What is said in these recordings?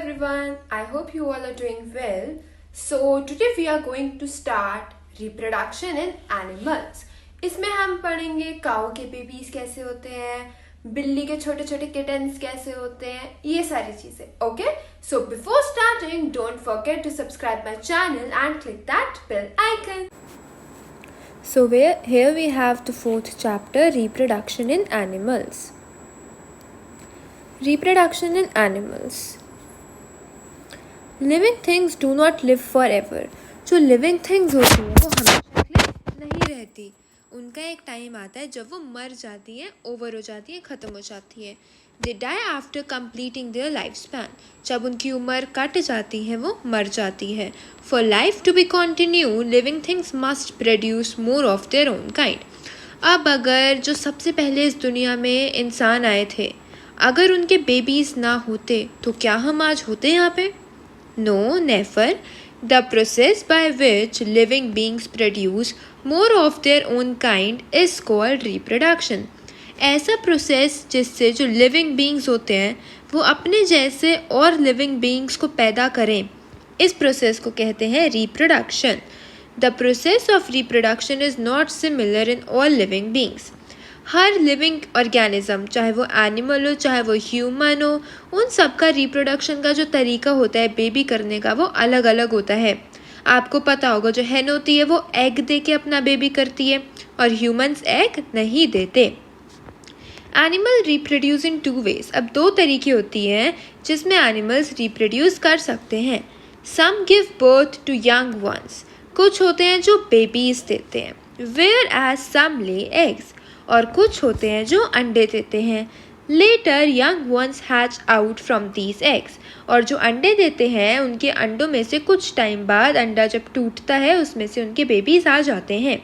everyone, I hope you all are doing well. So today we are going to start reproduction in animals. इसमें हम पढ़ेंगे काऊ के babies कैसे होते हैं, बिल्ली के छोटे छोटे किटन्स कैसे होते हैं, ये सारी चीजें. Okay? So before starting, don't forget to subscribe my channel and click that bell icon. So here we have the fourth chapter, reproduction in animals. Reproduction in animals. Living things do not live for ever. जो living things होती हैं वो हमेशा के लिए नहीं रहती. उनका एक टाइम आता है जब वो मर जाती हैं, ओवर हो जाती हैं, ख़त्म हो जाती हैं. They die after completing their life span. जब उनकी उम्र कट जाती है वो मर जाती है. For life to be continue living things must produce more of their own kind. अब अगर जो सबसे पहले इस दुनिया में इंसान आए थे, अगर उनके बेबीज़ ना होते तो क्या हम आज होते यहाँ पे? No, never. The process by which living beings produce more of their own kind is called reproduction. ऐसा प्रोसेस जिससे जो लिविंग बींग्स होते हैं वो अपने जैसे और लिविंग बींग्स को पैदा करें, इस प्रोसेस को कहते हैं reproduction. The process of reproduction is not similar in all living beings. Her living organism, चाहे वो एनिमल हो चाहे वो ह्यूमन हो, उन सब का रिप्रोडक्शन का जो तरीका होता है बेबी करने का वो अलग अलग होता है. आपको पता होगा जो हैन होती है वो एग दे के अपना बेबी करती है और ह्यूमंस एग नहीं देते. एनिमल रिप्रोड्यूस इन 2 ways. अब 2 तरीके होती हैं जिसमें एनिमल्स रिप्रोड्यूस कर सकते हैं. Some give birth to young ones. कुछ होते हैं जो बेबीज देते हैं. Where as some lay eggs. और कुछ होते हैं जो अंडे देते हैं. Later young ones hatch out from these eggs. और जो अंडे देते हैं उनके अंडों में से कुछ टाइम बाद अंडा जब टूटता है उसमें से उनके बेबीज आ जाते हैं.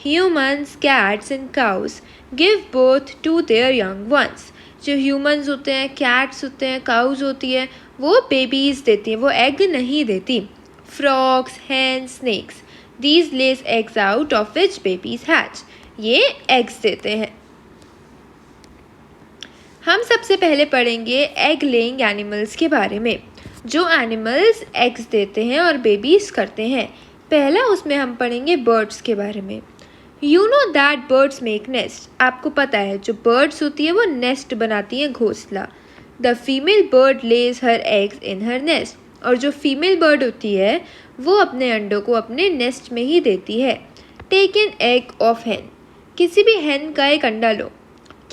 Humans, cats and cows give birth to their young ones. जो ह्यूमन्स होते हैं, कैट्स होते हैं, काउज होती है, वो बेबीज देती हैं, वो एग नहीं देती. Frogs, hens, snakes these lays eggs out of which babies hatch. ये एग्स देते हैं. हम सबसे पहले पढ़ेंगे एग लेइंग एनिमल्स के बारे में. जो एनिमल्स एग्स देते हैं और बेबीज करते हैं. पहला उसमें हम पढ़ेंगे बर्ड्स के बारे में. You know that birds make nest. आपको पता है जो बर्ड्स होती है वो नेस्ट बनाती हैं, घोंसला. The female bird lays her eggs in her nest. और जो फीमेल बर्ड होती है वो अपने अंडों को अपने नेस्ट में ही देती है. Take an egg of hen. किसी भी हैन का एक अंडा लो.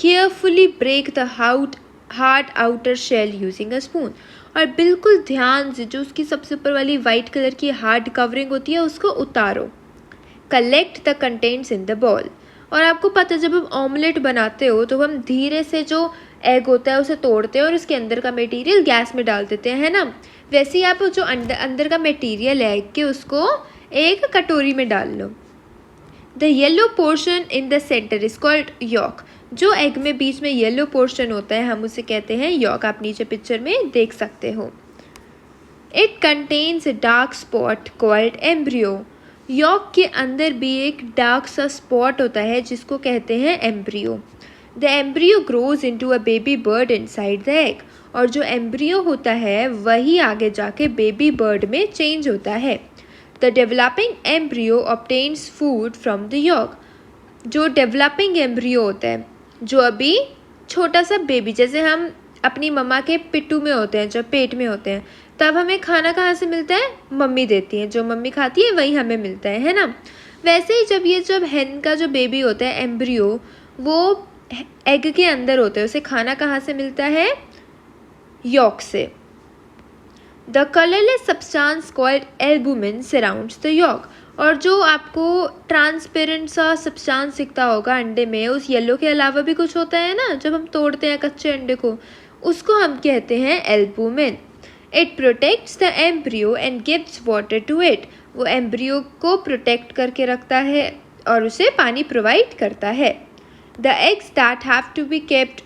Carefully break the hard outer shell using a spoon. और बिल्कुल ध्यान से जो उसकी सबसे ऊपर वाली वाइट कलर की हार्ड कवरिंग होती है उसको उतारो. Collect the contents in the bowl. और आपको पता है जब हम ऑमलेट बनाते हो तो हम धीरे से जो एग होता है उसे तोड़ते हैं और उसके अंदर का मटेरियल गैस में डाल देते हैं, है ना. वैसे ही आप जो अंदर का मटेरियल है एग के उसको एक कटोरी में डाल लो. The yellow portion in the centre is called yolk. जो एग में बीच में येलो पोर्शन होता है हम उसे कहते हैं यॉक. आप नीचे पिक्चर में देख सकते हो. It contains a dark spot called embryo. Yolk के अंदर भी एक डार्क सा स्पॉट होता है जिसको कहते हैं embryo. The embryo grows into a baby bird inside the egg. और जो एम्ब्रियो होता है वही आगे जाके बेबी बर्ड में चेंज होता है. The developing embryo obtains food from the yolk. जो developing embryo होता है, जो अभी छोटा सा बेबी, जैसे हम अपनी मम्मा के पिट्टू में होते हैं, जब पेट में होते हैं, तब हमें खाना कहाँ से मिलता है? मम्मी देती है. जो मम्मी खाती है वही हमें मिलता है ना. वैसे ही जब हैन का जो बेबी होता है एम्ब्रियो, वो एग के अंदर होता है, उसे खाना कहाँ से मिलता है? यॉक से. The colourless substance called albumin surrounds the yolk. और जो आपको ट्रांसपेरेंट सा सब्सटेंस दिखता होगा अंडे में, उस येलो के अलावा भी कुछ होता है ना जब हम तोड़ते हैं कच्चे अंडे को, उसको हम कहते हैं albumin. It protects the embryo and gives water to it. वो एम्ब्रियो को प्रोटेक्ट करके रखता है और उसे पानी प्रोवाइड करता है. The eggs that have to be kept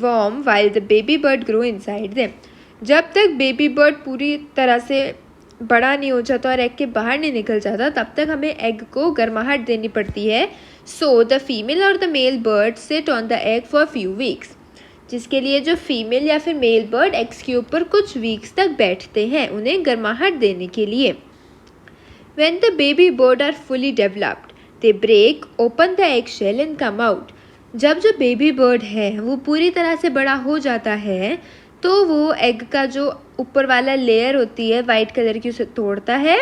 warm while the baby bird grow inside them. जब तक बेबी बर्ड पूरी तरह से बड़ा नहीं हो जाता और एग के बाहर नहीं निकल जाता तब तक हमें एग को गर्माहट देनी पड़ती है. सो द फीमेल और the male bird sit on the egg for few weeks. जिसके लिए जो फीमेल या फिर मेल बर्ड एग्स के ऊपर कुछ वीक्स तक बैठते हैं उन्हें गर्माहट देने के लिए। When the baby bird are fully developed, they break open the eggshell and come out. जब जो बेबी बर्ड है वो पूरी तरह से बड़ा हो जाता है तो वो एग का जो ऊपर वाला लेयर होती है वाइट कलर की उसे तोड़ता है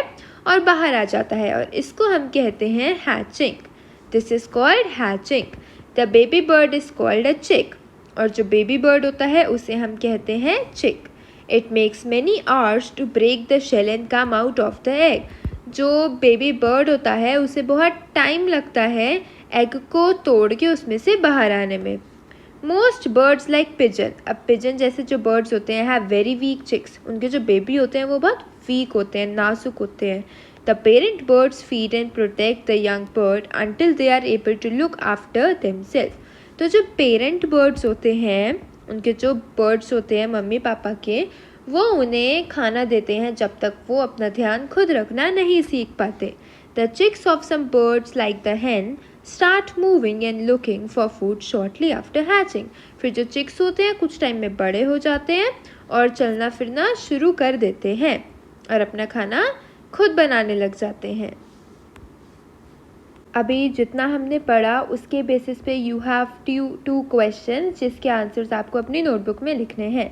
और बाहर आ जाता है और इसको हम कहते हैं hatching. This is called hatching. The baby bird is called a चिक। और जो बेबी बर्ड होता है उसे हम कहते हैं chick. It makes many hours to break the shell and come out of the egg. जो बेबी बर्ड होता है उसे बहुत टाइम लगता है एग को तोड़ के उसमें से बाहर आने में। मोस्ट बर्ड्स लाइक पिजन, अब पिजन जैसे जो बर्ड्स होते हैं हैव वेरी वीक चिक्स। उनके जो बेबी होते हैं वो बहुत वीक होते हैं, नाजुक होते हैं। The parent birds feed and protect the young bird until they are able to look after themselves. तो जो पेरेंट बर्ड्स होते हैं, उनके जो बर्ड्स होते हैं मम्मी पापा के, वो उन्हें खाना देते हैं जब तक वो अपना ध्यान खुद रखना नहीं सीख पाते। The chicks of some birds like the hen start moving and looking for food shortly after hatching. फिर जो चिक्स होते हैं कुछ टाइम में बड़े हो जाते हैं और चलना फिरना शुरू कर देते हैं और अपना खाना खुद बनाने लग जाते हैं। अभी जितना हमने पढ़ा उसके बेसिस पे यू हैव टू क्वेश्चन जिसके आंसर्स आपको अपनी नोटबुक में लिखने हैं।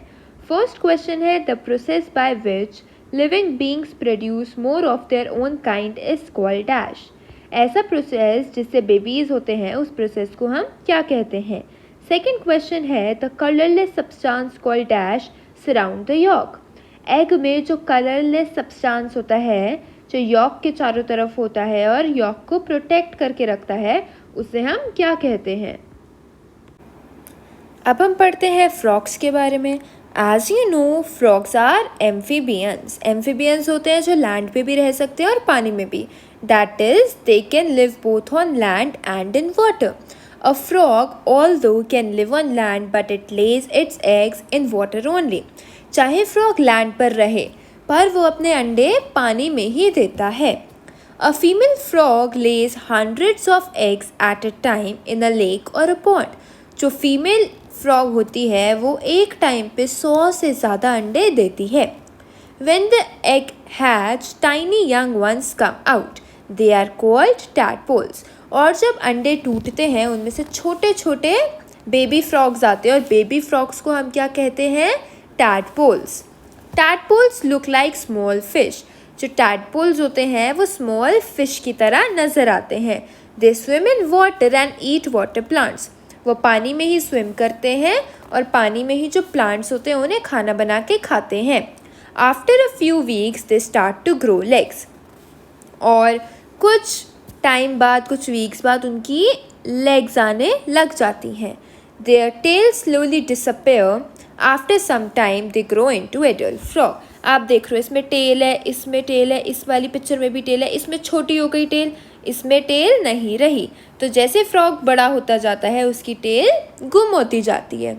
फर्स्ट क्वेश्चन है the process by which living beings produce more of their own kind is called dash. ऐसा प्रोसेस जिससे बेबीज होते हैं उस प्रोसेस को हम क्या कहते हैं। सेकेंड क्वेश्चन है the colourless substance called dash surround the yolk. Egg में जो कलरलेस सब्सटेंस होता है जो यॉक के चारों तरफ होता है और यॉक को प्रोटेक्ट करके रखता है उसे हम क्या कहते हैं। अब हम पढ़ते हैं फ्रॉग्स के बारे में। As you know, frogs are amphibians. Amphibians होते हैं जो लैंड पे भी रह सकते हैं और पानी में भी। That is, they can live both on land and in water. A frog, although can live on land, but it lays its eggs in water only. चाहे फ्रॉग लैंड पर रहे पर वो अपने अंडे पानी में ही देता है। A female frog lays hundreds of eggs at a time in a lake or a pond. जो फीमेल फ्रॉग होती है वो एक टाइम पे 100 से ज़्यादा अंडे देती है। When the egg hatch, tiny young ones come out. They are called tadpoles. और जब अंडे टूटते हैं उनमें से छोटे छोटे बेबी फ्रॉग्स आते हैं और बेबी फ्रॉग्स को हम क्या कहते हैं, tadpoles. Tadpoles look like small fish. जो tadpoles होते हैं वो small fish की तरह नज़र आते हैं। They swim in water and eat water plants. वो पानी में ही स्विम करते हैं और पानी में ही जो प्लांट्स होते हैं उन्हें खाना बना के खाते हैं। After a few weeks they start to grow legs. और कुछ टाइम बाद, कुछ वीक्स बाद उनकी लेग्स आने लग जाती हैं। Their tail slowly disappear. After some time they grow into adult frog. आप देख रहे हो इसमें टेल है, इसमें टेल है, इस वाली पिक्चर में भी टेल है, इसमें छोटी हो गई टेल, इसमें टेल नहीं रही। तो जैसे फ्रॉग बड़ा होता जाता है उसकी टेल गुम होती जाती है।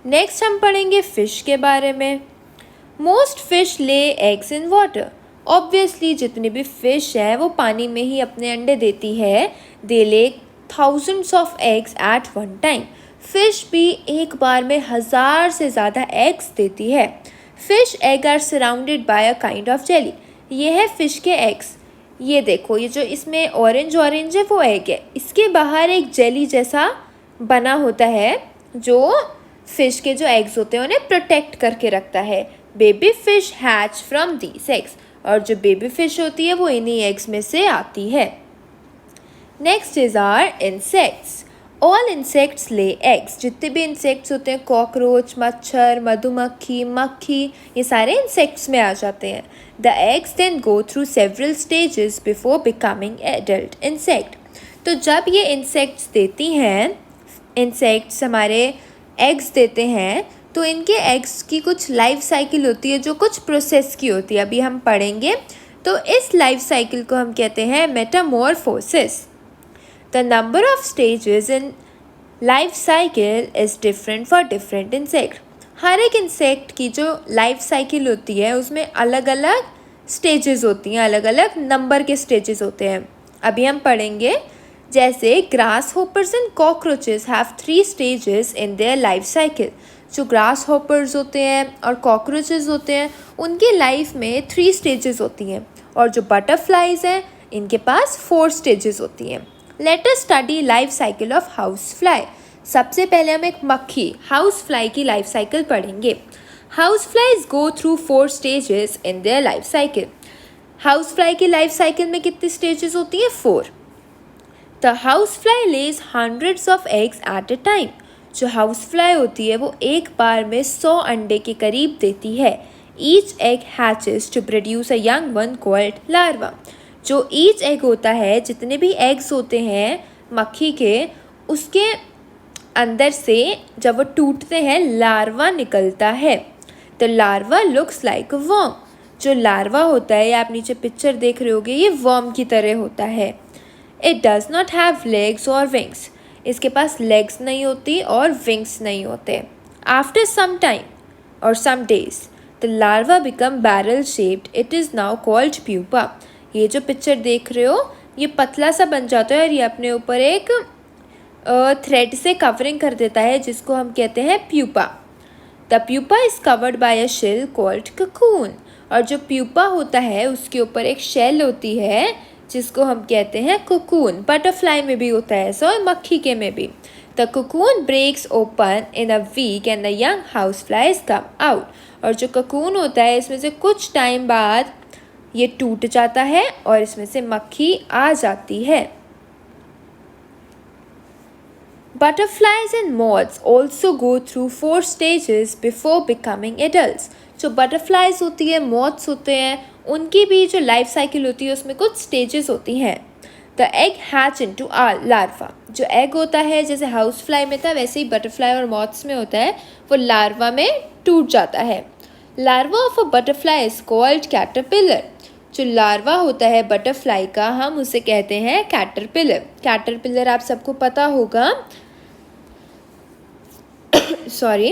नेक्स्ट हम पढ़ेंगे फ़िश के बारे में। Most fish lay eggs in water. Obviously जितनी भी फ़िश है वो पानी में ही अपने अंडे देती है। दे ले thousands of eggs eight one time. Fish भी एक बार में 1000 से ज़्यादा एग्स देती है। Fish egg are surrounded by a kind of jelly. ये है फ़िश के एग्स। ये देखो, ये जो इसमें ऑरेंज ऑरेंज है वो एग है। इसके बाहर एक जेली जैसा बना होता है जो फ़िश के जो एग्स होते हैं उन्हें प्रोटेक्ट करके रखता है। Baby fish hatch from these eggs. और जो बेबी फ़िश होती है वो इन्हीं एग्स में से आती है। Next is are insects. All insects lay eggs. जितने भी इंसेक्ट्स होते हैं, कॉकरोच, मच्छर, मधुमक्खी, मक्खी, ये सारे इंसेक्ट्स में आ जाते हैं। The eggs then go through several stages before becoming adult insect. तो जब ये इंसेक्ट्स देती हैं, इंसेक्ट्स हमारे एग्स देते हैं, तो इनके एग्स की कुछ लाइफ साइकिल होती है जो कुछ प्रोसेस की होती है, अभी हम पढ़ेंगे। तो इस लाइफ साइकिल को हम कहते हैं Metamorphosis. The number of stages in life cycle is different for different insect. हर एक इंसेक्ट की जो लाइफ साइकिल होती है उसमें अलग अलग स्टेजेस होती हैं, अलग अलग नंबर के स्टेजेस होते हैं। अभी हम पढ़ेंगे जैसे grass hoppers and cockroaches have 3 stages in their life cycle. जो ग्रास होपर्स होते हैं और कॉकरोचेस होते हैं उनकी लाइफ में 3 स्टेजेस होती हैं, और जो बटरफ्लाइज हैं इनके पास 4 स्टेजेस होती हैं। Let us study life cycle of house fly. सबसे पहले हम एक मक्खी हाउस फ्लाई की लाइफ साइकिल पढ़ेंगे। House flies go through 4 stages in their life cycle. House fly की लाइफ साइकिल में कितनी स्टेजेस होती हैं? 4। The house fly lays hundreds of eggs at a time. जो हाउस फ्लाई होती है वो एक बार में 100 अंडे के करीब देती है। Each egg hatches to produce a young one called larva. जो ईच एग होता है, जितने भी एग्स होते हैं मक्खी के, उसके अंदर से जब वो टूटते हैं लार्वा निकलता है। The larva looks like a worm. जो लार्वा होता है, आप नीचे पिक्चर देख रहे होगे, ये वर्म की तरह होता है। It does not have legs और विंग्स। इसके पास लेग्स नहीं होती और विंग्स नहीं होते। आफ्टर सम टाइम और some days the larva become barrel shaped. It is now called pupa. ये जो पिक्चर देख रहे हो ये पतला सा बन जाता है और ये अपने ऊपर एक थ्रेड से कवरिंग कर देता है, जिसको हम कहते हैं pupa. The pupa is covered by a shell called cocoon. और जो प्यूपा होता है उसके ऊपर एक शेल होती है जिसको हम कहते हैं कोकून। बटरफ्लाई में भी होता है ऐसा, और मक्खी के में भी। The cocoon breaks open in a week and the young house flies come out. और जो कोकून होता है इसमें से कुछ टाइम बाद ये टूट जाता है और इसमें से मक्खी आ जाती है। Butterflies and moths also go through 4 stages before becoming adults. जो बटरफ्लाइज होती है, मॉथ्स होते हैं, उनकी भी जो लाइफ साइकिल होती है उसमें कुछ स्टेजेस होती हैं। The egg hatch into larva. जो एग होता है जैसे हाउस फ्लाई में था वैसे ही बटरफ्लाई और मॉथ्स में होता है, वो लार्वा में टूट जाता है। Larva of a butterfly is called caterpillar. जो लार्वा होता है बटरफ्लाई का हम उसे कहते हैं कैटरपिलर। कैटरपिलर आप सबको पता होगा। Sorry.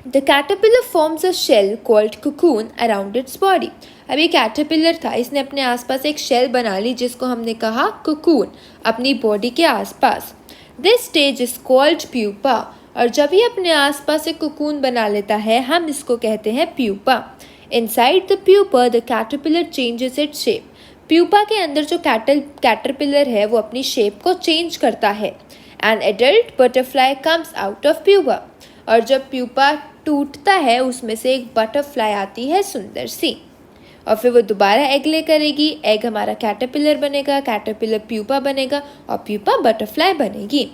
The caterpillar forms a shell called cocoon around its body. अब ये कैटरपिलर था, इसने अपने आसपास एक शेल बना ली जिसको हमने कहा कोकून, अपनी बॉडी के आसपास। This stage is called pupa. और जब ये अपने आसपास एक कोकून बना लेता है हम इसको कहते हैं pupa. Inside the pupa the caterpillar changes its shape. Pupa के अंदर जो कैटरपिलर है वो अपनी शेप को चेंज करता है। An adult butterfly comes out of pupa. और जब प्यूपा टूटता है उसमें से एक बटरफ्लाई आती है सुंदर सी, और फिर वो दोबारा एग ले करेगी। एग हमारा कैटरपिलर बनेगा, कैटरपिलर प्यूपा बनेगा और प्यूपा बटरफ्लाई बनेगी।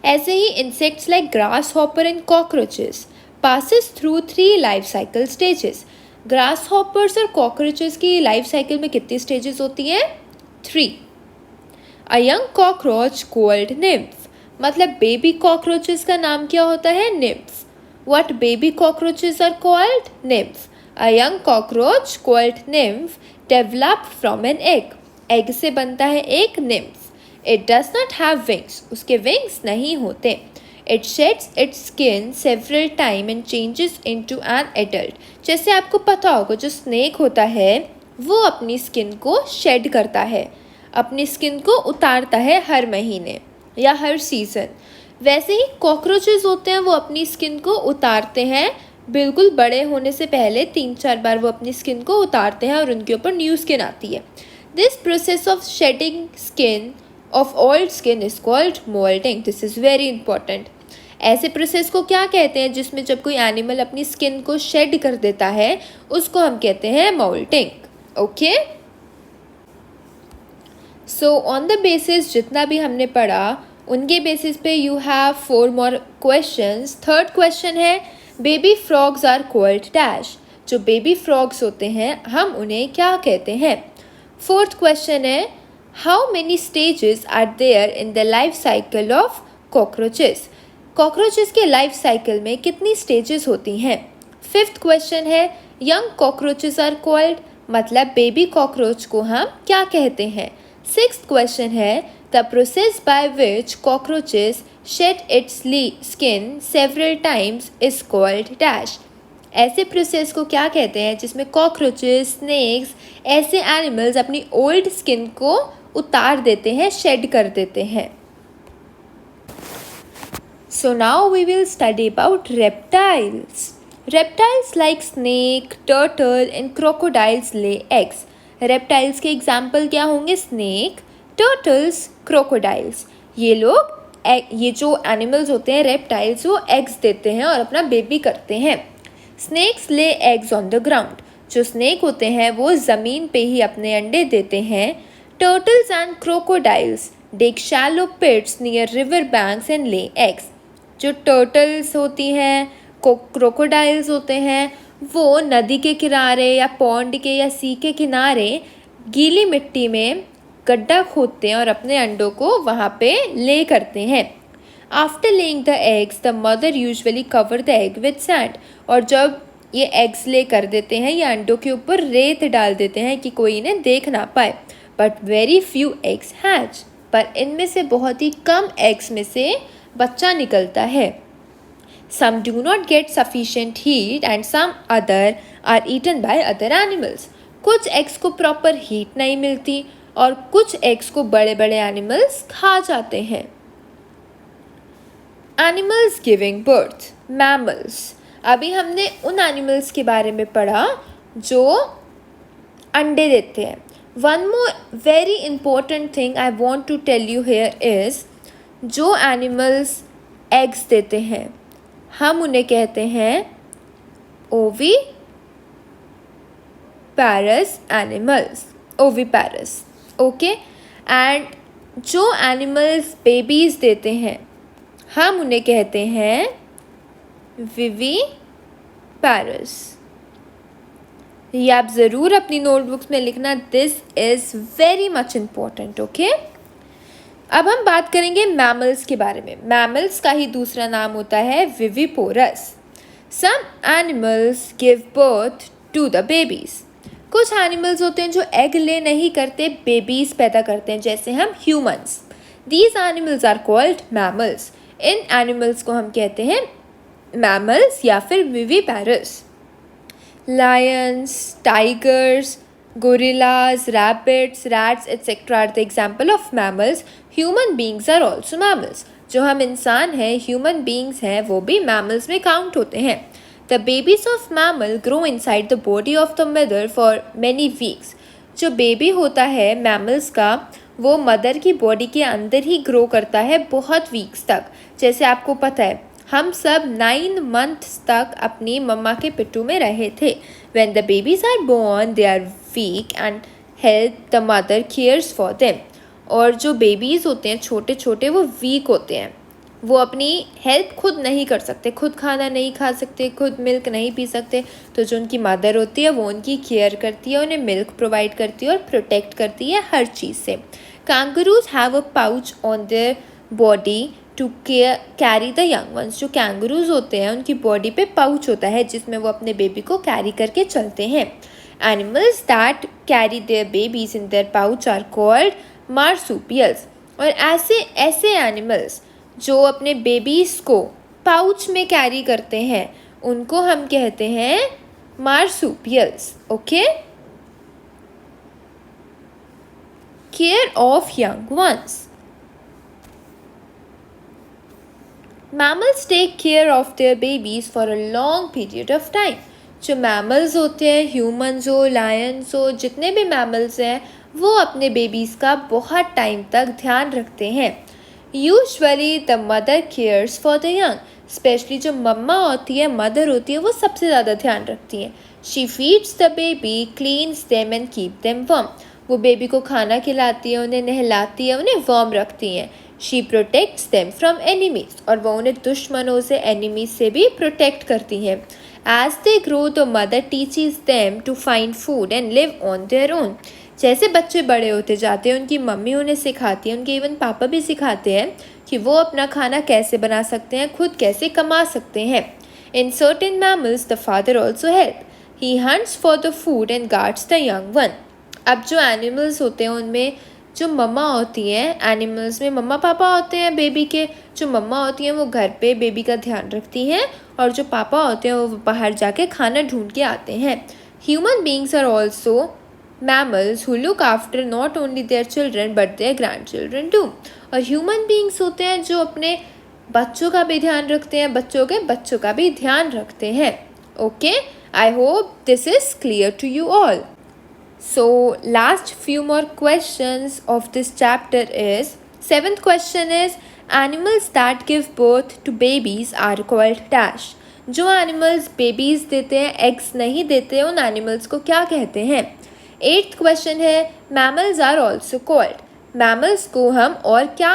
ऐसे ही insects like grasshopper and cockroaches passes through 3 life cycle stages. Grasshoppers और कॉकरोचेस की लाइफ साइकिल में कितनी स्टेजेस होती हैं? 3। A young cockroach called nymph. मतलब बेबी कॉकरोचेस का नाम क्या होता है? Nymph. What baby cockroaches are called? Nymph. A young cockroach called nymph develop from an egg. Egg से बनता है एक nymph. It does not have wings. उसके विंग्स नहीं होते। It shades it's skin several time and changes into an adult. जैसे आपको पता होगा जो स्नेक होता है वो अपनी स्किन को शेड करता है, अपनी स्किन को उतारता है हर महीने या हर सीज़न। वैसे ही कॉकरोचेस होते हैं, वो अपनी स्किन को उतारते हैं बिल्कुल बड़े होने से पहले 3-4 बार वो अपनी स्किन को उतारते हैं और उनके ऊपर न्यू स्किन आती है। This process of shedding skin of old skin is called moulting. This is very important. ऐसे प्रोसेस को क्या कहते हैं जिसमें जब कोई एनिमल अपनी स्किन को शेड कर देता है उसको हम कहते हैं moulting. Okay, so on the basis जितना भी हमने पढ़ा उनके बेसिस पे you have 4 more questions. Third question है baby frogs are called dash. जो बेबी फ्रॉग्स होते हैं हम उन्हें क्या कहते हैं? फोर्थ क्वेश्चन है how many stages are there in the life cycle of cockroaches. Cockroaches के लाइफ साइकिल में कितनी स्टेजेस होती हैं? फिफ्थ क्वेश्चन है यंग कॉकरोचेस आर कॉल्ड, मतलब बेबी कॉकरोच को हम क्या कहते हैं? सिक्स्थ क्वेश्चन है the process by which cockroaches shed its skin several times is called dash. ऐसे प्रोसेस को क्या कहते हैं जिसमें कॉकरोचेस, स्नेक्स, ऐसे एनिमल्स अपनी ओल्ड स्किन को उतार देते हैं, शेड कर देते हैं। So now we will study about reptiles. Reptiles like snake, turtle and crocodiles lay eggs. Reptiles के एग्जाम्पल क्या होंगे? Snake, turtles, crocodiles. ये जो एनिमल्स होते हैं रेप्टाइल्स, वो एग्स देते हैं और अपना बेबी करते हैं। Snakes lay eggs on the ground. जो स्नेक होते हैं वो ज़मीन पे ही अपने अंडे देते हैं। Turtles and crocodiles dig shallow pits near river banks and lay eggs. जो टर्टल्स होती हैं, क्रोकोडाइल्स होते हैं, वो नदी के किनारे या पॉन्ड के या सी के किनारे गीली मिट्टी में गड्ढा खोदते हैं और अपने अंडों को वहाँ पे ले करते हैं। After laying the eggs the mother usually cover the egg with sand. और जब ये एग्स ले कर देते हैं, ये अंडों के ऊपर रेत डाल देते हैं कि कोई इन्हें देख ना पाए। But very few eggs hatch. पर इनमें से बहुत ही कम एग्स में से बच्चा निकलता है। Some do not get sufficient heat and some other are eaten by other animals. कुछ एग्स को प्रॉपर हीट नहीं मिलती और कुछ एग्स को बड़े बड़े एनिमल्स खा जाते हैं। Animals giving birth, mammals. अभी हमने उन एनिमल्स के बारे में पढ़ा जो अंडे देते हैं। One more very important thing I want to tell you here is, जो एनिमल्स एग्स देते हैं हम उन्हें कहते हैं ओवी पैरस एनिमल्स, ओवीपैरस। ओके, एंड जो एनिमल्स बेबीज देते हैं हम उन्हें कहते हैं विवी पैरस। ये आप ज़रूर अपनी नोटबुक्स में लिखना, this is very much important. Okay, अब हम बात करेंगे मैमल्स के बारे में। मैमल्स का ही दूसरा नाम होता है viviparous. Some animals give birth to the babies. कुछ एनिमल्स होते हैं जो एग ले नहीं करते, बेबीज पैदा करते हैं, जैसे हम humans. These animals are called mammals. इन एनिमल्स को हम कहते हैं मैमल्स या फिर viviparous. Lions, tigers, gorillas, rabbits, rats, etc. are the example of mammals. Human beings are also mammals. जो हम इंसान हैं, human beings हैं, वो भी mammals में count होते हैं। The babies of mammal grow inside the body of the mother for many weeks. जो बेबी होता है mammals का, वो मदर की बॉडी के अंदर ही ग्रो करता है बहुत वीक्स तक। जैसे आपको पता है हम सब 9 months तक अपनी मम्मा के पिट्ठू में रहे थे। When the babies are born, they are weak and help the mother cares for them. और जो बेबीज़ होते हैं छोटे छोटे, वो वीक होते हैं, वो अपनी हेल्प खुद नहीं कर सकते, खुद खाना नहीं खा सकते, खुद मिल्क नहीं पी सकते। तो जो उनकी मदर होती है वो उनकी केयर करती है, उन्हें मिल्क प्रोवाइड करती है और प्रोटेक्ट करती है हर चीज़ से। Kangaroos have a pouch on their body to carry the young ones. जो कैंगरूज होते हैं उनकी बॉडी पे पाउच होता है जिसमें वो अपने बेबी को कैरी करके चलते हैं। Animals that carry their babies in their pouch are called marsupials. और ऐसे एनिमल्स जो अपने बेबीज को पाउच में कैरी करते हैं उनको हम कहते हैं marsupials. Okay, care of young ones. Mammals take care of their babies for a long period of time. जो mammals होते हैं, humans हो, lions हो, जितने भी mammals हैं, वो अपने babies का बहुत टाइम तक ध्यान रखते हैं। Usually the mother cares for the young. Especially जो मम्मा होती है, mother होती है, वो सबसे ज़्यादा ध्यान रखती है। She feeds the baby, cleans them and keep them warm. वो बेबी को खाना खिलाती है, उन्हें नहलाती है, उन्हें वार्म रखती हैं। She protects them from enemies. और वो उन्हें दुश्मनों से, enemies से भी प्रोटेक्ट करती है। As they grow, the mother teaches them to find food and live on their own. जैसे बच्चे बड़े होते जाते हैं उनकी मम्मी उन्हें सिखाती है, उनके इवन पापा भी सिखाते हैं कि वो अपना खाना कैसे बना सकते हैं, खुद कैसे कमा सकते हैं। In certain mammals, the father also help. He hunts for the food and guards the young one. अब जो एनिमल्स होते हैं उनमें जो मम्मा होती हैं, एनिमल्स में मम्मा पापा होते हैं बेबी के। जो मम्मा होती हैं वो घर पे बेबी का ध्यान रखती हैं और जो पापा होते हैं वो बाहर जाके खाना ढूंढ के आते हैं। Human beings are also mammals who look after not only their children but their grandchildren too. और human beings होते हैं जो अपने बच्चों का भी ध्यान रखते हैं, बच्चों के बच्चों का भी ध्यान रखते हैं. Okay, I hope this is clear to you all. So last few more questions of this chapter is, 7th question is, animals that give birth to babies are called dash. जो एनिमल्स बेबीज देते हैं, eggs नहीं देते, उन animals को क्या कहते हैं. 8th क्वेश्चन है, mammals are also called. Mammals को हम और क्या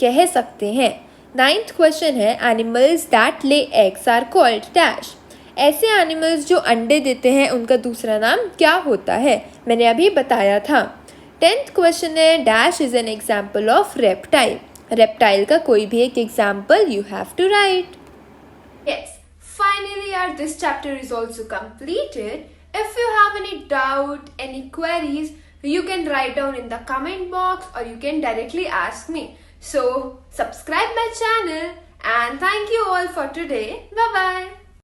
कह सकते हैं. 9th क्वेश्चन है, animals that lay eggs are called dash. ऐसे एनिमल्स जो अंडे देते हैं उनका दूसरा नाम क्या होता है, मैंने अभी बताया था. 10th क्वेश्चन है, dash is an example of reptile. Reptile का कोई भी एक example you have to write. Yes, finally this chapter is also completed. If you have any doubt, any queries, you can write down in the comment box or you can directly ask me. So subscribe my channel and thank you all for today. Bye bye.